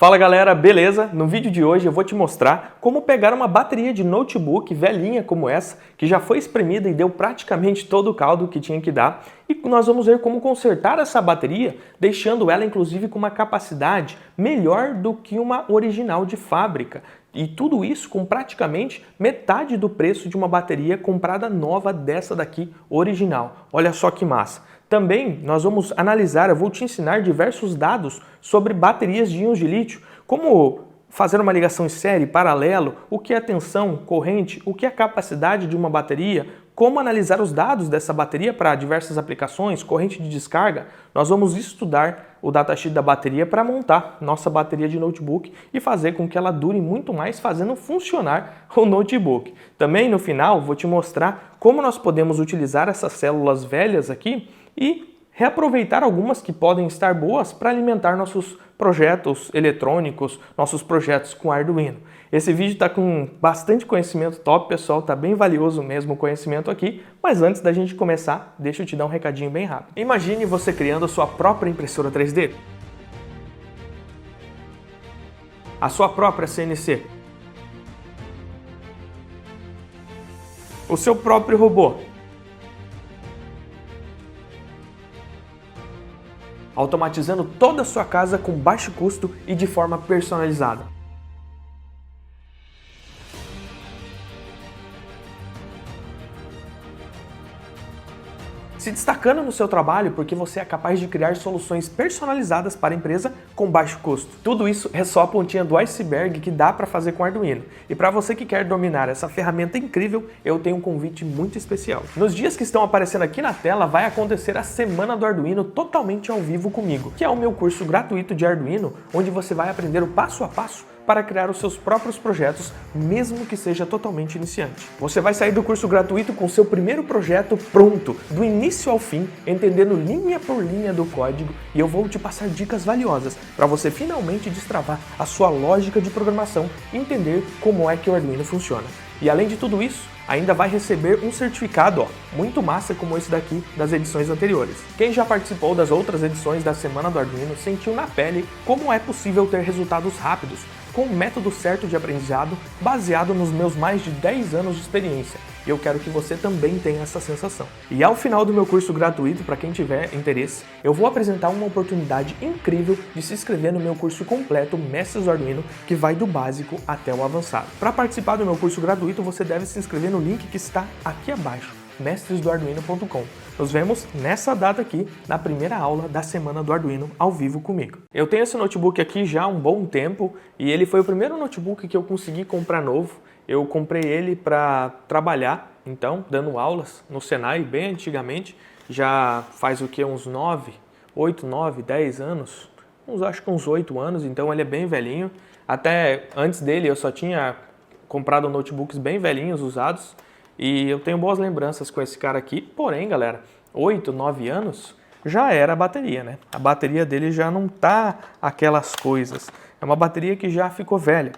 Fala galera, beleza? No vídeo de hoje eu vou te mostrar como pegar uma bateria de notebook velhinha como essa, que já foi espremida e deu praticamente todo o caldo que tinha que dar, e nós vamos ver como consertar essa bateria, deixando ela inclusive com uma capacidade melhor do que uma original de fábrica. E tudo isso com praticamente metade do preço de uma bateria comprada nova dessa daqui original. Olha só que massa! Também nós vamos analisar, eu vou te ensinar diversos dados sobre baterias de íons de lítio, como fazer uma ligação em série, paralelo, o que é tensão, corrente, o que é a capacidade de uma bateria, como analisar os dados dessa bateria para diversas aplicações, corrente de descarga. Nós vamos estudar o datasheet da bateria para montar nossa bateria de notebook e fazer com que ela dure muito mais, fazendo funcionar o notebook. Também no final vou te mostrar como nós podemos utilizar essas células velhas aqui e reaproveitar algumas que podem estar boas para alimentar nossos projetos eletrônicos, nossos projetos com Arduino. Esse vídeo está com bastante conhecimento top, pessoal, está bem valioso mesmo o conhecimento aqui, mas antes da gente começar, deixa eu te dar um recadinho bem rápido. Imagine você criando a sua própria impressora 3D, a sua própria CNC, o seu próprio robô, automatizando toda a sua casa com baixo custo e de forma personalizada. Se destacando no seu trabalho porque você é capaz de criar soluções personalizadas para a empresa com baixo custo. Tudo isso é só a pontinha do iceberg que dá para fazer com Arduino. E para você que quer dominar essa ferramenta incrível, eu tenho um convite muito especial. Nos dias que estão aparecendo aqui na tela, vai acontecer a Semana do Arduino totalmente ao vivo comigo, que é o meu curso gratuito de Arduino, onde você vai aprender o passo a passo para criar os seus próprios projetos, mesmo que seja totalmente iniciante. Você vai sair do curso gratuito com seu primeiro projeto pronto, do início ao fim, entendendo linha por linha do código, e eu vou te passar dicas valiosas para você finalmente destravar a sua lógica de programação e entender como é que o Arduino funciona. E além de tudo isso, ainda vai receber um certificado, muito massa como esse daqui das edições anteriores. Quem já participou das outras edições da Semana do Arduino sentiu na pele como é possível ter resultados rápidos, com o método certo de aprendizado baseado nos meus mais de 10 anos de experiência. E eu quero que você também tenha essa sensação. E ao final do meu curso gratuito, para quem tiver interesse, eu vou apresentar uma oportunidade incrível de se inscrever no meu curso completo Mestres do Arduino, que vai do básico até o avançado. Para participar do meu curso gratuito, você deve se inscrever no link que está aqui abaixo, mestresdoarduino.com. Nos vemos nessa data aqui, na primeira aula da Semana do Arduino, ao vivo comigo. Eu tenho esse notebook aqui já há um bom tempo, e ele foi o primeiro notebook que eu consegui comprar novo. Eu comprei ele para trabalhar, então, dando aulas no Senai, bem antigamente, já faz o que, uns 8, 9, 10 anos, acho que uns 8 anos, então ele é bem velhinho. Até antes dele eu só tinha comprado notebooks bem velhinhos, usados, e eu tenho boas lembranças com esse cara aqui. Porém, galera, 8, 9 anos já era a bateria, né? A bateria dele já não tá aquelas coisas. É uma bateria que já ficou velha.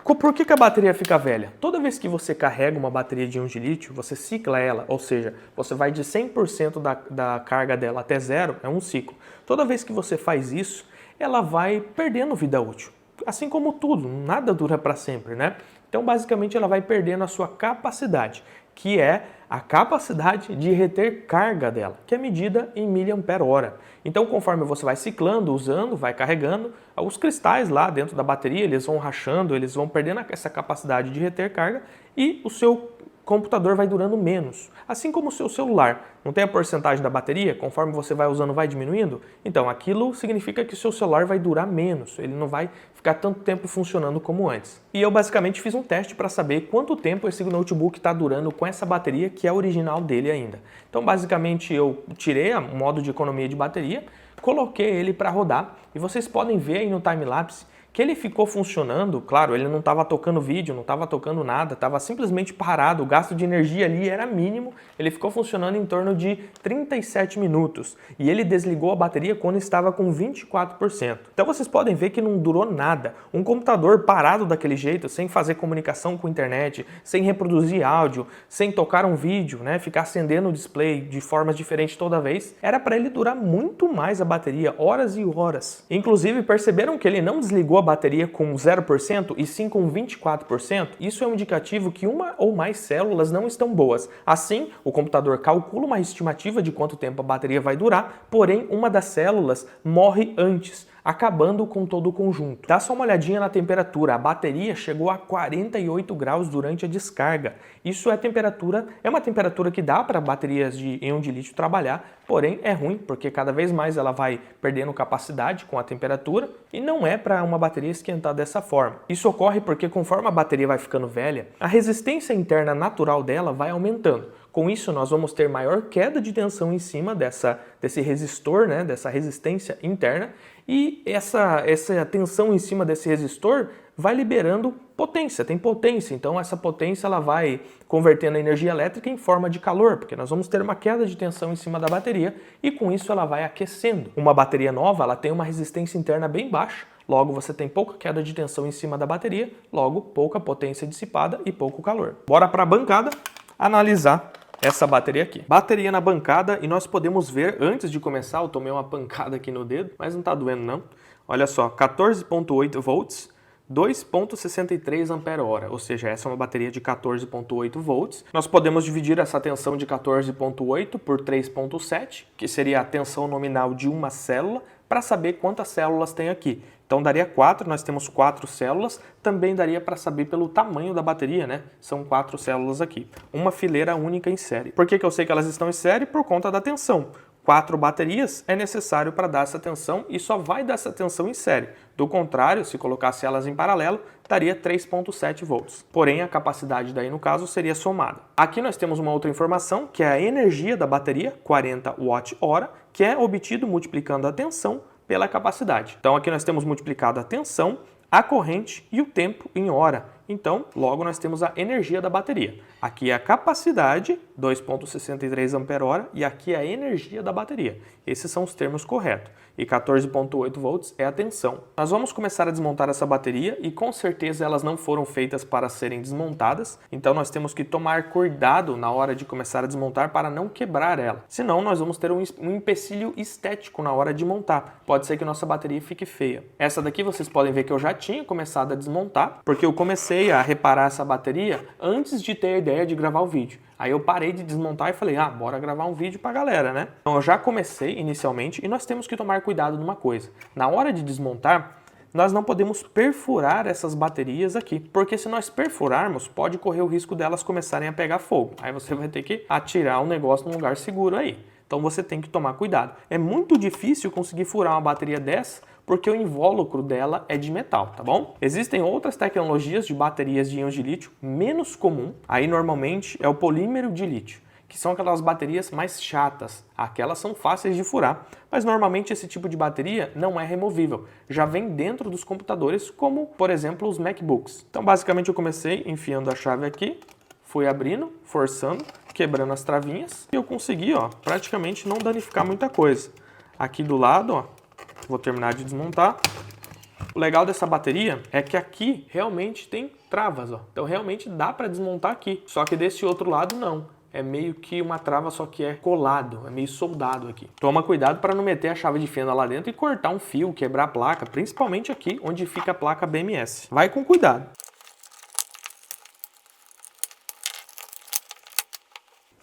Por que a bateria fica velha? Toda vez que você carrega uma bateria de íons de lítio, você cicla ela, ou seja, você vai de 100% da carga dela até zero, é um ciclo. Toda vez que você faz isso, ela vai perdendo vida útil. Assim como tudo, nada dura para sempre, né? Então, basicamente, ela vai perdendo a sua capacidade, que é a capacidade de reter carga dela, que é medida em miliampere-hora. Então, conforme você vai ciclando, usando, vai carregando, os cristais lá dentro da bateria, eles vão rachando, eles vão perdendo essa capacidade de reter carga e o seu computador vai durando menos. Assim como o seu celular. Não tem a porcentagem da bateria? Conforme você vai usando, vai diminuindo? Então, aquilo significa que o seu celular vai durar menos. Ele não vai ficar tanto tempo funcionando como antes. E eu basicamente fiz um teste para saber quanto tempo esse notebook está durando com essa bateria que é original dele ainda. Então, basicamente, eu tirei o modo de economia de bateria, coloquei ele para rodar e vocês podem ver aí no time-lapse que ele ficou funcionando. Claro, ele não estava tocando vídeo, não estava tocando nada, estava simplesmente parado, o gasto de energia ali era mínimo, ele ficou funcionando em torno de 37 minutos e ele desligou a bateria quando estava com 24%. Então vocês podem ver que não durou nada. Um computador parado daquele jeito, sem fazer comunicação com a internet, sem reproduzir áudio, sem tocar um vídeo, né, ficar acendendo o display de formas diferentes toda vez, era para ele durar muito mais a bateria, horas e horas. Inclusive, perceberam que ele não desligou a bateria com 0% e sim com 24%, isso é um indicativo que uma ou mais células não estão boas. Assim, o computador calcula uma estimativa de quanto tempo a bateria vai durar, porém uma das células morre antes, acabando com todo o conjunto. Dá só uma olhadinha na temperatura, a bateria chegou a 48 graus durante a descarga. Isso é uma temperatura que dá para baterias de íon de lítio trabalhar, porém é ruim, porque cada vez mais ela vai perdendo capacidade com a temperatura e não é para uma bateria esquentar dessa forma. Isso ocorre porque conforme a bateria vai ficando velha, a resistência interna natural dela vai aumentando. Com isso, nós vamos ter maior queda de tensão em cima desse resistor, né, dessa resistência interna, e essa tensão em cima desse resistor vai liberando potência, tem potência, então essa potência ela vai convertendo a energia elétrica em forma de calor, porque nós vamos ter uma queda de tensão em cima da bateria e com isso ela vai aquecendo. Uma bateria nova ela tem uma resistência interna bem baixa, logo você tem pouca queda de tensão em cima da bateria, logo pouca potência dissipada e pouco calor. Bora para a bancada analisar essa bateria aqui. Bateria na bancada e nós podemos ver, antes de começar, eu tomei uma pancada aqui no dedo, mas não tá doendo não. Olha só, 14.8 volts, 2.63 ampere-hora, ou seja, essa é uma bateria de 14.8 volts. Nós podemos dividir essa tensão de 14.8 por 3.7, que seria a tensão nominal de uma célula, para saber quantas células tem aqui. Então daria 4, nós temos 4 células, também daria para saber pelo tamanho da bateria, né? São 4 células aqui, uma fileira única em série. Por que eu sei que elas estão em série? Por conta da tensão. 4 baterias é necessário para dar essa tensão e só vai dar essa tensão em série. Do contrário, se colocasse elas em paralelo, daria 3.7 volts. Porém, a capacidade daí no caso seria somada. Aqui nós temos uma outra informação, que é a energia da bateria, 40 watt-hora, que é obtido multiplicando a tensão pela capacidade. Então aqui nós temos multiplicado a tensão, a corrente e o tempo em hora. Então, logo nós temos a energia da bateria. Aqui é a capacidade, 2.63 ampere-hora, e aqui é a energia da bateria. Esses são os termos corretos. E 14.8 volts é a tensão. Nós vamos começar a desmontar essa bateria e com certeza elas não foram feitas para serem desmontadas. Então nós temos que tomar cuidado na hora de começar a desmontar para não quebrar ela. Senão nós vamos ter um empecilho estético na hora de montar. Pode ser que nossa bateria fique feia. Essa daqui vocês podem ver que eu já tinha começado a desmontar, porque eu comecei a reparar essa bateria antes de ter a ideia de gravar o vídeo. Aí eu parei de desmontar e falei, bora gravar um vídeo pra galera, né? Então eu já comecei inicialmente e nós temos que tomar cuidado numa coisa. Na hora de desmontar, nós não podemos perfurar essas baterias aqui, porque se nós perfurarmos, pode correr o risco delas começarem a pegar fogo. Aí você vai ter que atirar o negócio num lugar seguro aí. Então você tem que tomar cuidado. É muito difícil conseguir furar uma bateria dessa, porque o invólucro dela é de metal, tá bom? Existem outras tecnologias de baterias de íons de lítio menos comum, aí normalmente é o polímero de lítio, que são aquelas baterias mais chatas. Aquelas são fáceis de furar, mas normalmente esse tipo de bateria não é removível. Já vem dentro dos computadores, como por exemplo os MacBooks. Então basicamente eu comecei enfiando a chave aqui, fui abrindo, forçando, quebrando as travinhas e eu consegui, praticamente não danificar muita coisa. Aqui do lado, vou terminar de desmontar. O legal dessa bateria é que aqui realmente tem travas, Então realmente dá para desmontar aqui. Só que desse outro lado não. É meio que uma trava, só que é colado, é meio soldado aqui. Toma cuidado para não meter a chave de fenda lá dentro e cortar um fio, quebrar a placa, principalmente aqui onde fica a placa BMS. Vai com cuidado.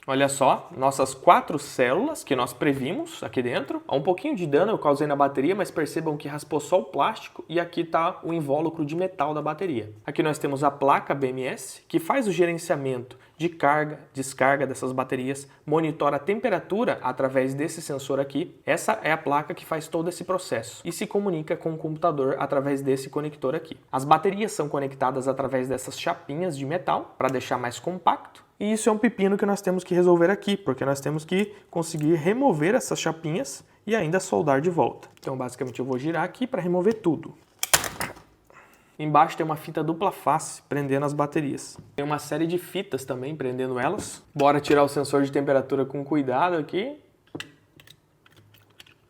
Olha só, nossas 4 células que nós previmos aqui dentro. Um pouquinho de dano eu causei na bateria, mas percebam que raspou só o plástico e aqui está o invólucro de metal da bateria. Aqui nós temos a placa BMS, que faz o gerenciamento de carga, descarga dessas baterias, monitora a temperatura através desse sensor aqui. Essa é a placa que faz todo esse processo e se comunica com o computador através desse conector aqui. As baterias são conectadas através dessas chapinhas de metal para deixar mais compacto. E isso é um pepino que nós temos que resolver aqui, porque nós temos que conseguir remover essas chapinhas e ainda soldar de volta. Então basicamente eu vou girar aqui para remover tudo. Embaixo tem uma fita dupla face prendendo as baterias. Tem uma série de fitas também prendendo elas. Bora tirar o sensor de temperatura com cuidado aqui.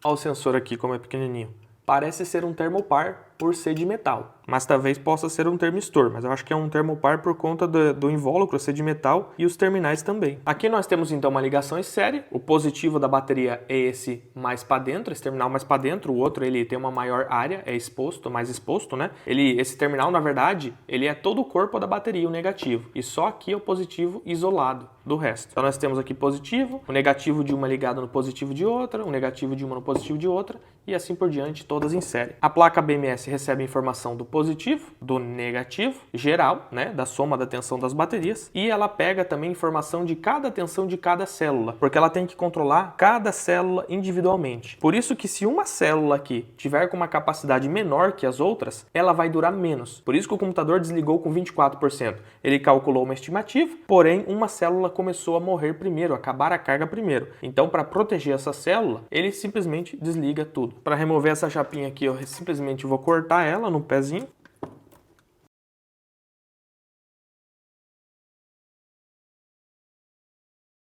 Olha o sensor aqui como é pequenininho. Parece ser um termopar, por ser de metal. Mas talvez possa ser um termistor, mas eu acho que é um termopar por conta do invólucro ser de metal e os terminais também. Aqui nós temos então uma ligação em série. O positivo da bateria é esse mais para dentro, esse terminal mais para dentro. O outro ele tem uma maior área, é exposto, mais exposto, né? Esse terminal, na verdade, ele é todo o corpo da bateria, o negativo. E só aqui é o positivo isolado do resto. Então nós temos aqui positivo, o negativo de uma ligado no positivo de outra, o negativo de uma no positivo de outra e assim por diante, todas em série. A placa BMS recebe informação do positivo, do negativo, geral, né, da soma da tensão das baterias, e ela pega também informação de cada tensão de cada célula, porque ela tem que controlar cada célula individualmente. Por isso que se uma célula aqui tiver com uma capacidade menor que as outras, ela vai durar menos. Por isso que o computador desligou com 24%. Ele calculou uma estimativa, porém uma célula começou a morrer primeiro, acabar a carga primeiro. Então, para proteger essa célula, ele simplesmente desliga tudo. Para remover essa chapinha aqui, eu simplesmente vou cortar ela no pezinho.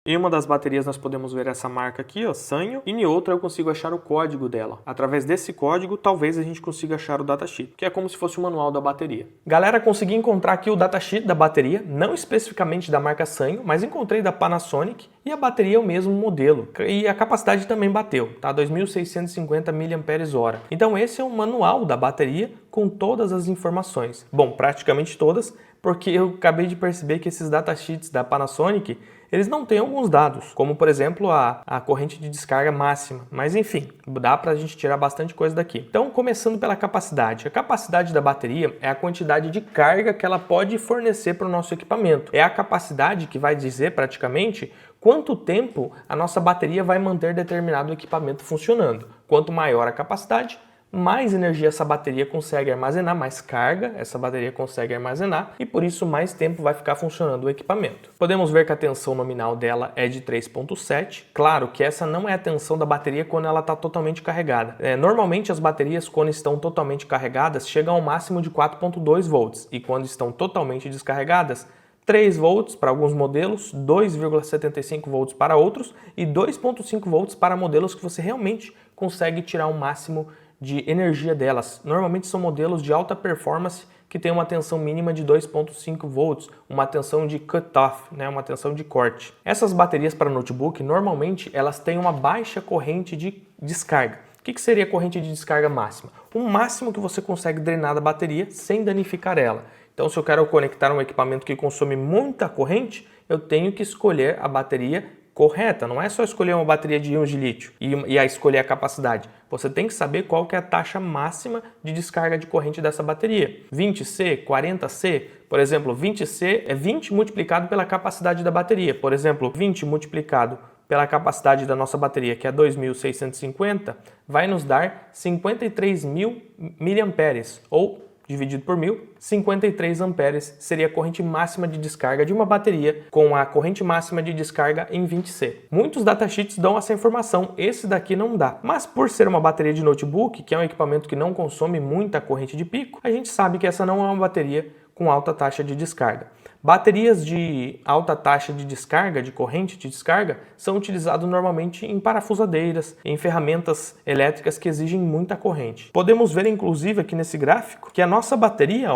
Em uma das baterias nós podemos ver essa marca aqui, ó, Sanyo, e em outra eu consigo achar o código dela. Através desse código, talvez a gente consiga achar o datasheet, que é como se fosse o manual da bateria. Galera, consegui encontrar aqui o datasheet da bateria, não especificamente da marca Sanyo, mas encontrei da Panasonic, e a bateria é o mesmo modelo. E a capacidade também bateu, tá? 2.650 mAh. Então esse é o manual da bateria com todas as informações. Bom, praticamente todas, porque eu acabei de perceber que esses datasheets da Panasonic, eles não têm alguns dados, como por exemplo a corrente de descarga máxima. Mas enfim, dá pra gente tirar bastante coisa daqui. Então, começando pela capacidade. A capacidade da bateria é a quantidade de carga que ela pode fornecer para o nosso equipamento. É a capacidade que vai dizer praticamente quanto tempo a nossa bateria vai manter determinado equipamento funcionando. Quanto maior a capacidade, mais energia essa bateria consegue armazenar, mais carga essa bateria consegue armazenar e por isso mais tempo vai ficar funcionando o equipamento. Podemos ver que a tensão nominal dela é de 3.7. Claro que essa não é a tensão da bateria quando ela está totalmente carregada. Normalmente as baterias quando estão totalmente carregadas chegam ao máximo de 4.2 volts e quando estão totalmente descarregadas 3 volts para alguns modelos, 2,75 volts para outros e 2,5 volts para modelos que você realmente consegue tirar o máximo de energia delas. Normalmente são modelos de alta performance que tem uma tensão mínima de 2,5 volts, uma tensão de cut-off, né, uma tensão de corte. Essas baterias para notebook, normalmente, elas têm uma baixa corrente de descarga. O que seria a corrente de descarga máxima? O máximo que você consegue drenar da bateria sem danificar ela. Então, se eu quero conectar um equipamento que consome muita corrente, eu tenho que escolher a bateria correta. Não é só escolher uma bateria de íons de lítio e escolher a capacidade. Você tem que saber qual que é a taxa máxima de descarga de corrente dessa bateria. 20C, 40C, por exemplo, 20C é 20 multiplicado pela capacidade da bateria. Por exemplo, 20 multiplicado pela capacidade da nossa bateria, que é 2.650, vai nos dar 53.000 mAh, ou dividido por 1.000, 53 amperes seria a corrente máxima de descarga de uma bateria com a corrente máxima de descarga em 20C. Muitos datasheets dão essa informação, esse daqui não dá. Mas por ser uma bateria de notebook, que é um equipamento que não consome muita corrente de pico, a gente sabe que essa não é uma bateria com alta taxa de descarga. Baterias de alta taxa de descarga, de corrente de descarga, são utilizadas normalmente em parafusadeiras, em ferramentas elétricas que exigem muita corrente. Podemos ver inclusive aqui nesse gráfico que a nossa bateria,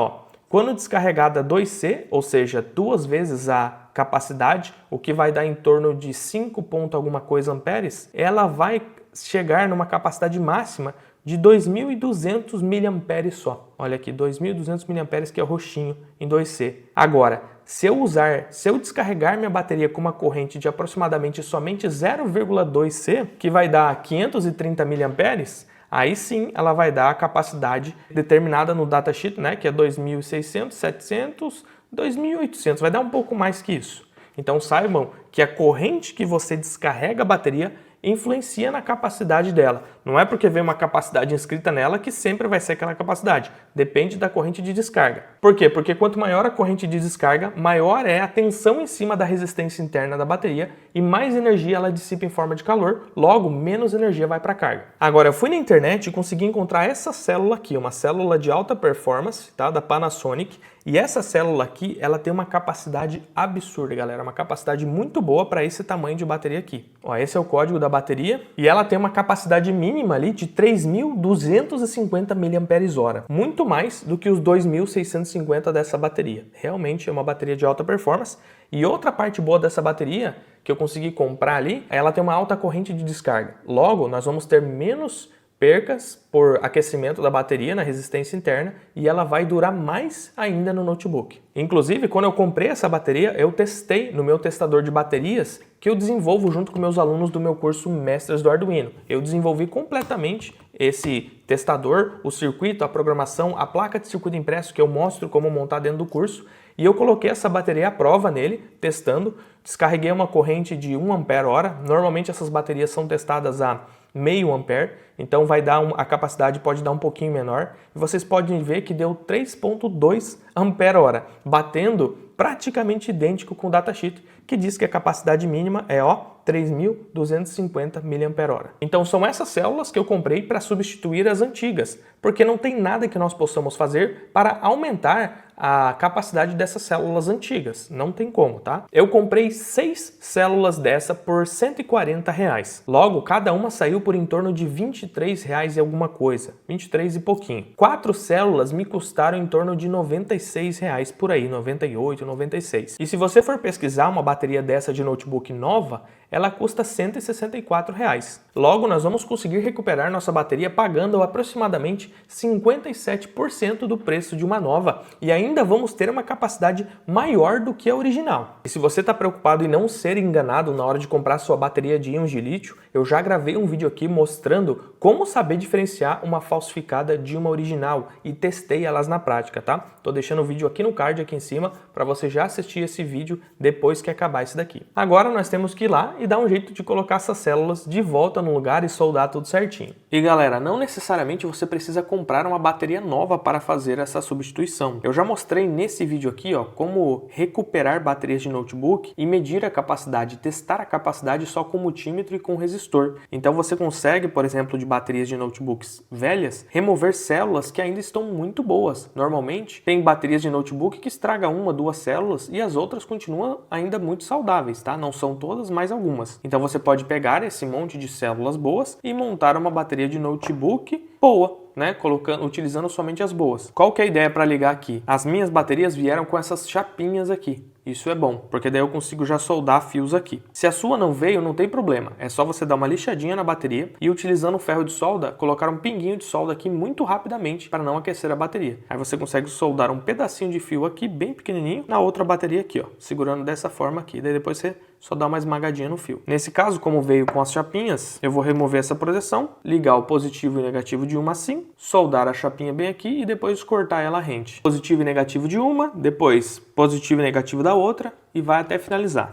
quando descarregada 2C, ou seja, 2 vezes a capacidade, o que vai dar em torno de 5 ponto alguma coisa amperes, ela vai chegar numa capacidade máxima de 2.200 mAh só. Olha aqui, 2.200 mAh que é o roxinho em 2C. Agora, se eu descarregar minha bateria com uma corrente de aproximadamente somente 0,2C, que vai dar 530 mAh, aí sim ela vai dar a capacidade determinada no datasheet, né, que é 2.600, 700, 2.800, vai dar um pouco mais que isso. Então saibam que a corrente que você descarrega a bateria influencia na capacidade dela. Não é porque vem uma capacidade inscrita nela que sempre vai ser aquela capacidade. Depende da corrente de descarga. Por quê? Porque quanto maior a corrente de descarga, maior é a tensão em cima da resistência interna da bateria e mais energia ela dissipa em forma de calor, logo menos energia vai para a carga. Agora, eu fui na internet e consegui encontrar essa célula aqui, uma célula de alta performance, tá? Da Panasonic. E essa célula aqui, ela tem uma capacidade absurda, galera, uma capacidade muito boa para esse tamanho de bateria aqui. Ó, esse é o código da bateria e ela tem uma capacidade mínima ali de 3.250 mAh, muito mais do que os 2.650 dessa bateria. Realmente é uma bateria de alta performance. E outra parte boa dessa bateria que eu consegui comprar ali, ela tem uma alta corrente de descarga. Logo, nós vamos ter menos percas por aquecimento da bateria na resistência interna e ela vai durar mais ainda no notebook. Inclusive, quando eu comprei essa bateria, eu testei no meu testador de baterias que eu desenvolvo junto com meus alunos do meu curso Mestres do Arduino. Eu desenvolvi completamente esse testador, o circuito, a programação, a placa de circuito impresso que eu mostro como montar dentro do curso. E eu coloquei essa bateria à prova nele, testando, descarreguei uma corrente de 1 ampere-hora. Normalmente essas baterias são testadas a meio ampere, então vai dar a capacidade pode dar um pouquinho menor. E vocês podem ver que deu 3.2 ampere-hora, batendo praticamente idêntico com o datasheet, que diz que a capacidade mínima é 3.250 mAh. Então são essas células que eu comprei para substituir as antigas, porque não tem nada que nós possamos fazer para aumentar a capacidade dessas células antigas. Não tem como, tá? Eu comprei 6 células dessa por R$140. Logo, cada uma saiu por em torno de R$23 e alguma coisa. 23 e pouquinho. 4 células me custaram em torno de R$96 por aí, 98, 96. E se você for pesquisar uma bateria dessa de notebook nova, ela custa R$164. Logo, nós vamos conseguir recuperar nossa bateria pagando aproximadamente 57% do preço de uma nova e ainda vamos ter uma capacidade maior do que a original. E se você está preocupado em não ser enganado na hora de comprar sua bateria de íons de lítio, eu já gravei um vídeo aqui mostrando como saber diferenciar uma falsificada de uma original e testei elas na prática, tá? Tô deixando o vídeo aqui no card aqui em cima para você já assistir esse vídeo depois que acabar esse daqui. Agora nós temos que ir lá e dar um jeito de colocar essas células de volta no lugar e soldar tudo certinho. E galera, não necessariamente você precisa comprar uma bateria nova para fazer essa substituição. Eu já mostrei nesse vídeo aqui, ó, como recuperar baterias de notebook e medir a capacidade, testar a capacidade só com multímetro e com resistor. Então você consegue, por exemplo, de baterias de notebooks velhas, remover células que ainda estão muito boas. Normalmente, tem baterias de notebook que estraga 1, 2 células e as outras continuam ainda muito saudáveis, tá? Não são todas, mas algumas. Então você pode pegar esse monte de células boas e montar uma bateria de notebook boa, né? Utilizando somente as boas. Qual que é a ideia para ligar aqui? As minhas baterias vieram com essas chapinhas aqui. Isso é bom, porque daí eu consigo já soldar fios aqui. Se a sua não veio, não tem problema. É só você dar uma lixadinha na bateria e utilizando o ferro de solda, colocar um pinguinho de solda aqui muito rapidamente para não aquecer a bateria. Aí você consegue soldar um pedacinho de fio aqui, bem pequenininho, na outra bateria aqui, ó, segurando dessa forma aqui. Daí depois você só dá uma esmagadinha no fio. Nesse caso, como veio com as chapinhas, eu vou remover essa proteção, ligar o positivo e negativo de uma assim, soldar a chapinha bem aqui e depois cortar ela rente. Positivo e negativo de uma, depois positivo e negativo da outra e vai até finalizar.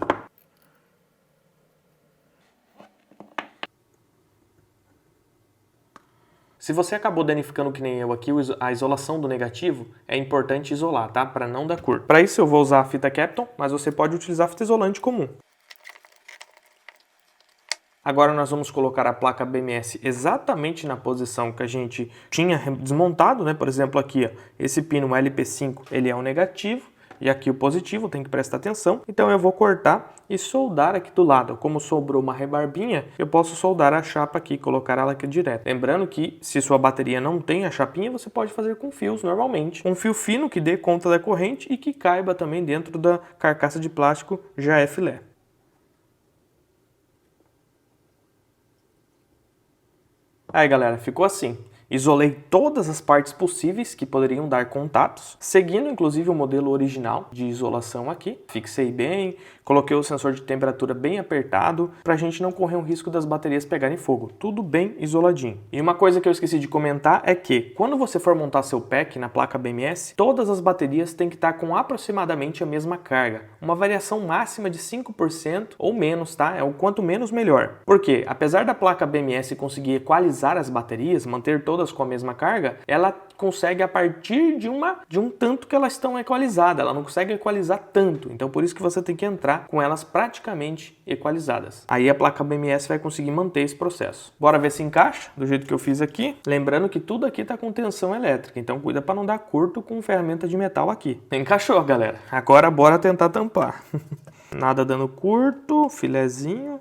Se você acabou danificando que nem eu aqui, a isolação do negativo, é importante isolar, tá? Para não dar cor. Para isso eu vou usar a fita Kapton, mas você pode utilizar fita isolante comum. Agora nós vamos colocar a placa BMS exatamente na posição que a gente tinha desmontado, né? Por exemplo, aqui, ó, esse pino LP5, ele é o negativo. E aqui o positivo, tem que prestar atenção. Então eu vou cortar e soldar aqui do lado. Como sobrou uma rebarbinha, eu posso soldar a chapa aqui, colocar ela aqui direto. Lembrando que se sua bateria não tem a chapinha, você pode fazer com fios normalmente. Um fio fino que dê conta da corrente e que caiba também dentro da carcaça de plástico já é filé. Aí galera, ficou assim. Isolei todas as partes possíveis que poderiam dar contatos, seguindo inclusive o modelo original de isolação aqui. Fixei bem, coloquei o sensor de temperatura bem apertado para a gente não correr o risco das baterias pegarem fogo. Tudo bem isoladinho. E uma coisa que eu esqueci de comentar é que quando você for montar seu pack na placa BMS, todas as baterias têm que estar com aproximadamente a mesma carga. Uma variação máxima de 5% ou menos, tá? É o quanto menos melhor. Porque apesar da placa BMS conseguir equalizar as baterias, manter todas todas com a mesma carga, ela consegue a partir de um tanto que elas estão equalizadas, ela não consegue equalizar tanto, então por isso que você tem que entrar com elas praticamente equalizadas. Aí a placa BMS vai conseguir manter esse processo. Bora ver se encaixa do jeito que eu fiz aqui. Lembrando que tudo aqui está com tensão elétrica, então cuida para não dar curto com ferramenta de metal aqui. Encaixou, galera. Agora bora tentar tampar. Nada dando curto, filezinho.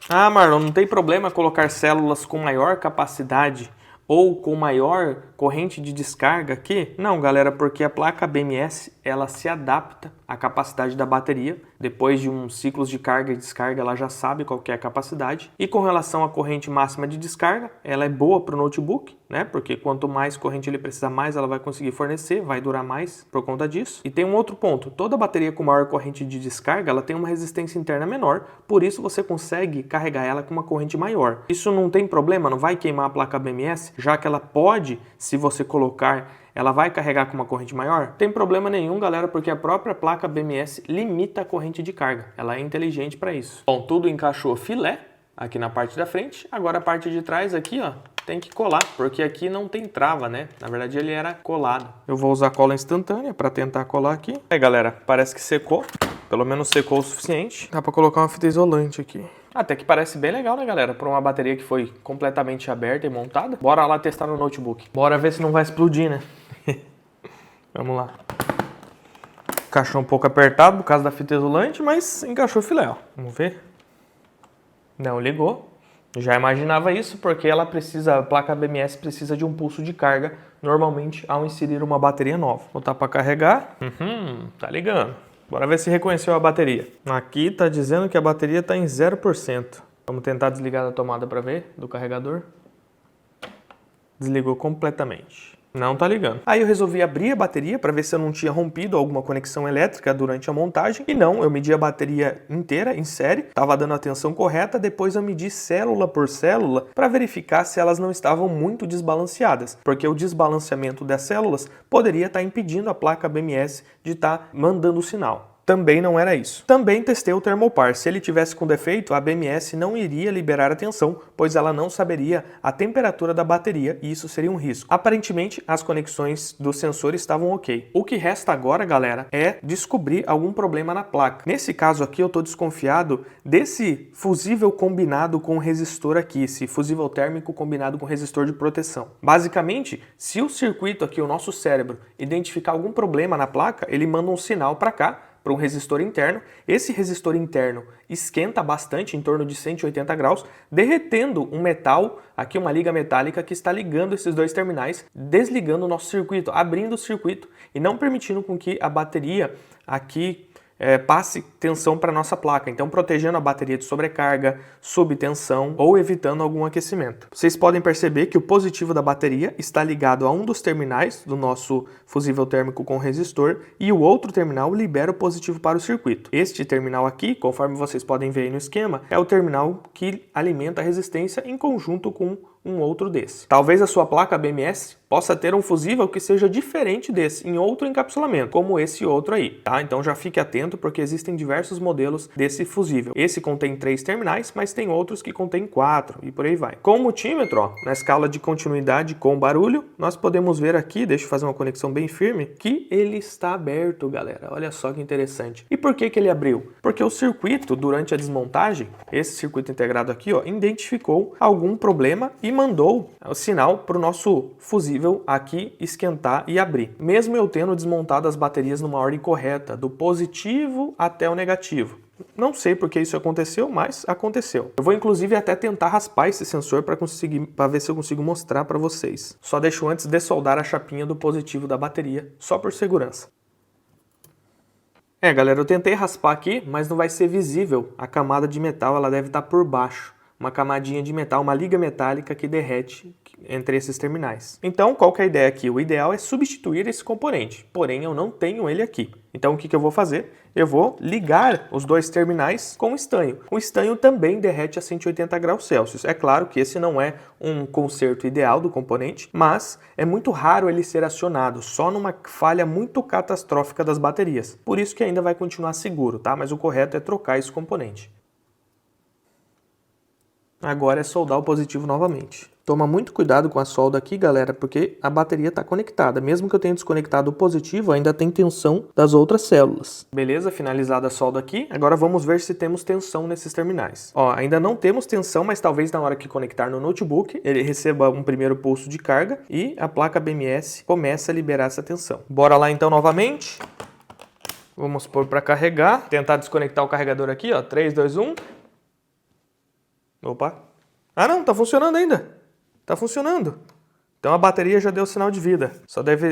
Ah, Marlon, não tem problema colocar células com maior capacidade ou com maior corrente de descarga aqui? Não, galera, porque a placa BMS ela se adapta à capacidade da bateria. Depois de uns ciclos de carga e descarga, ela já sabe qual que é a capacidade. E com relação à corrente máxima de descarga, ela é boa para o notebook, né? Porque quanto mais corrente ele precisar, mais ela vai conseguir fornecer, vai durar mais por conta disso. E tem um outro ponto, toda bateria com maior corrente de descarga, ela tem uma resistência interna menor, por isso você consegue carregar ela com uma corrente maior. Isso não tem problema, não vai queimar a placa BMS, já que ela pode, se você colocar, ela vai carregar com uma corrente maior? Tem problema nenhum, galera, porque a própria placa BMS limita a corrente de carga. Ela é inteligente para isso. Bom, tudo encaixou filé aqui na parte da frente. Agora a parte de trás aqui, ó, tem que colar, porque aqui não tem trava, né? Na verdade ele era colado. Eu vou usar cola instantânea para tentar colar aqui. Aí, galera, parece que secou. Pelo menos secou o suficiente. Dá para colocar uma fita isolante aqui. Até que parece bem legal, né, galera? Para uma bateria que foi completamente aberta e montada. Bora lá testar no notebook. Bora ver se não vai explodir, né? Vamos lá. Encaixou um pouco apertado por causa da fita isolante, mas encaixou filé, ó. Vamos ver. Não ligou. Já imaginava isso, porque ela precisa, a placa BMS precisa de um pulso de carga, normalmente, ao inserir uma bateria nova. Vou botar para carregar. Tá ligando. Bora ver se reconheceu a bateria. Aqui tá dizendo que a bateria tá em 0%. Vamos tentar desligar da tomada para ver, do carregador. Desligou completamente. Não tá ligando. Aí eu resolvi abrir a bateria para ver se eu não tinha rompido alguma conexão elétrica durante a montagem. E não, eu medi a bateria inteira, em série, tava dando a tensão correta. Depois eu medi célula por célula para verificar se elas não estavam muito desbalanceadas, porque o desbalanceamento das células poderia estar impedindo a placa BMS de estar mandando o sinal. Também não era isso. Também testei o Thermopar. Se ele tivesse com defeito, a BMS não iria liberar a tensão, pois ela não saberia a temperatura da bateria e isso seria um risco. Aparentemente, as conexões do sensor estavam ok. O que resta agora, galera, é descobrir algum problema na placa. Nesse caso aqui, eu estou desconfiado desse fusível combinado com resistor aqui, esse fusível térmico combinado com resistor de proteção. Basicamente, se o circuito aqui, o nosso cérebro, identificar algum problema na placa, ele manda um sinal para cá, para um resistor interno. Esse resistor interno esquenta bastante, em torno de 180 graus, derretendo um metal, aqui uma liga metálica que está ligando esses dois terminais, desligando o nosso circuito, abrindo o circuito e não permitindo com que a bateria aqui passe tensão para a nossa placa, então protegendo a bateria de sobrecarga, subtensão ou evitando algum aquecimento. Vocês podem perceber que o positivo da bateria está ligado a um dos terminais do nosso fusível térmico com resistor e o outro terminal libera o positivo para o circuito. Este terminal aqui, conforme vocês podem ver aí no esquema, é o terminal que alimenta a resistência em conjunto com um outro desse. Talvez a sua placa BMS possa ter um fusível que seja diferente desse, em outro encapsulamento, como esse outro aí, tá? Então já fique atento porque existem diversos modelos desse fusível. Esse contém 3 terminais, mas tem outros que contêm 4 e por aí vai. Com o multímetro, ó, na escala de continuidade com barulho, nós podemos ver aqui, deixa eu fazer uma conexão bem firme, que ele está aberto, galera. Olha só que interessante. E por que que ele abriu? Porque o circuito, durante a desmontagem, esse circuito integrado aqui, ó, identificou algum problema e mandou o sinal para o nosso fusível aqui esquentar e abrir. Mesmo eu tendo desmontado as baterias numa ordem correta, do positivo até o negativo. Não sei porque isso aconteceu, mas aconteceu. Eu vou inclusive até tentar raspar esse sensor para ver se eu consigo mostrar para vocês. Só deixo antes dessoldar a chapinha do positivo da bateria, só por segurança. Galera, eu tentei raspar aqui, mas não vai ser visível. A camada de metal ela deve estar por baixo. Uma camadinha de metal, uma liga metálica que derrete entre esses terminais. Então, qual que é a ideia aqui? O ideal é substituir esse componente, porém eu não tenho ele aqui. Então, o que eu vou fazer? Eu vou ligar os dois terminais com estanho. O estanho também derrete a 180 graus Celsius. É claro que esse não é um conserto ideal do componente, mas é muito raro ele ser acionado, só numa falha muito catastrófica das baterias. Por isso que ainda vai continuar seguro, tá? Mas o correto é trocar esse componente. Agora é soldar o positivo novamente. Toma muito cuidado com a solda aqui, galera, porque a bateria está conectada. Mesmo que eu tenha desconectado o positivo, ainda tem tensão das outras células. Beleza, finalizada a solda aqui. Agora vamos ver se temos tensão nesses terminais. Ó, ainda não temos tensão, mas talvez na hora que conectar no notebook, ele receba um primeiro pulso de carga e a placa BMS começa a liberar essa tensão. Bora lá então novamente. Vamos pôr para carregar. Tentar desconectar o carregador aqui, ó. 3, 2, 1. Opa. Ah não, tá funcionando ainda. Tá funcionando. Então a bateria já deu sinal de vida.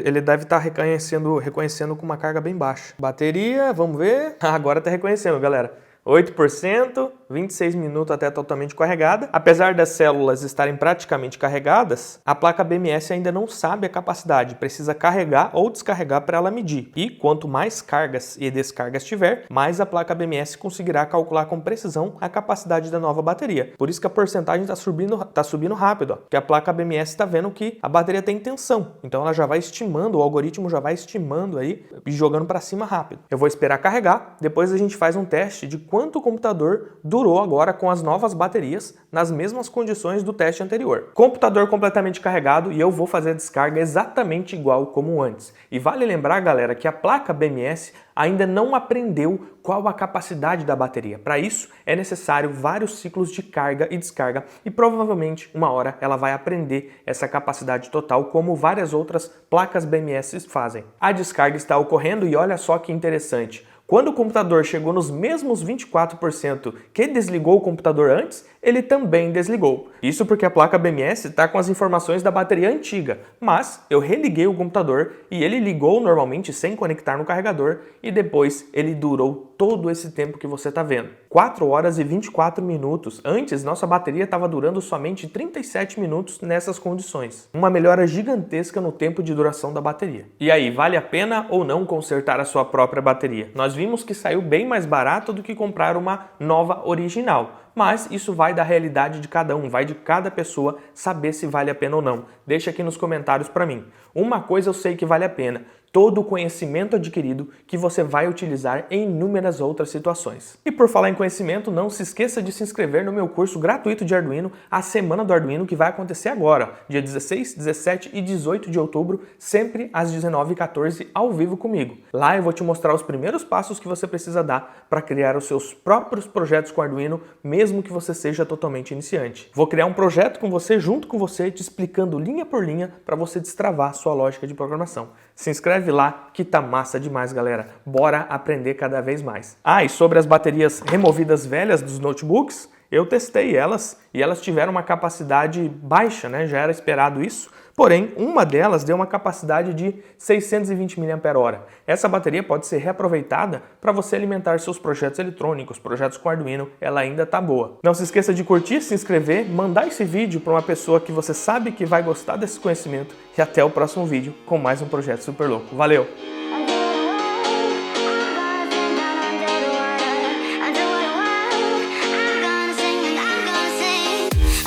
Ele deve estar reconhecendo com uma carga bem baixa. Bateria, vamos ver. Agora tá reconhecendo, galera. 8%, 26 minutos até totalmente carregada. Apesar das células estarem praticamente carregadas, a placa BMS ainda não sabe a capacidade, precisa carregar ou descarregar para ela medir. E quanto mais cargas e descargas tiver, mais a placa BMS conseguirá calcular com precisão a capacidade da nova bateria. Por isso que a porcentagem está subindo rápido, ó, porque a placa BMS está vendo que a bateria tem tensão. Então ela já vai estimando, o algoritmo já vai estimando aí e jogando para cima rápido. Eu vou esperar carregar, depois a gente faz um teste de quanto o computador durou agora com as novas baterias nas mesmas condições do teste anterior. Computador completamente carregado e eu vou fazer a descarga exatamente igual como antes. E vale lembrar, galera, que a placa BMS ainda não aprendeu qual a capacidade da bateria. Para isso, é necessário vários ciclos de carga e descarga e provavelmente uma hora ela vai aprender essa capacidade total, como várias outras placas BMS fazem. A descarga está ocorrendo e olha só que interessante. Quando o computador chegou nos mesmos 24% que desligou o computador antes, ele também desligou. Isso porque a placa BMS está com as informações da bateria antiga, mas eu religuei o computador e ele ligou normalmente sem conectar no carregador e depois ele durou todo esse tempo que você está vendo. 4 horas e 24 minutos. Antes, nossa bateria estava durando somente 37 minutos nessas condições. Uma melhora gigantesca no tempo de duração da bateria. E aí, vale a pena ou não consertar a sua própria bateria? Nós vimos que saiu bem mais barato do que comprar uma nova original. Mas isso vai da realidade de cada um, vai de cada pessoa saber se vale a pena ou não. Deixa aqui nos comentários para mim. Uma coisa eu sei que vale a pena. Todo o conhecimento adquirido que você vai utilizar em inúmeras outras situações. E por falar em conhecimento, não se esqueça de se inscrever no meu curso gratuito de Arduino, a Semana do Arduino, que vai acontecer agora, dia 16, 17 e 18 de outubro, sempre às 19h14, ao vivo comigo. Lá eu vou te mostrar os primeiros passos que você precisa dar para criar os seus próprios projetos com Arduino, mesmo que você seja totalmente iniciante. Vou criar um projeto com você, junto com você, te explicando linha por linha para você destravar sua lógica de programação. Se inscreve lá que tá massa demais, galera. Bora aprender cada vez mais. Ah, e sobre as baterias removidas velhas dos notebooks, eu testei elas e elas tiveram uma capacidade baixa, né? Já era esperado isso. Porém, uma delas deu uma capacidade de 620 mAh. Essa bateria pode ser reaproveitada para você alimentar seus projetos eletrônicos, projetos com Arduino, ela ainda tá boa. Não se esqueça de curtir, se inscrever, mandar esse vídeo para uma pessoa que você sabe que vai gostar desse conhecimento e até o próximo vídeo com mais um projeto super louco. Valeu!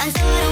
I'm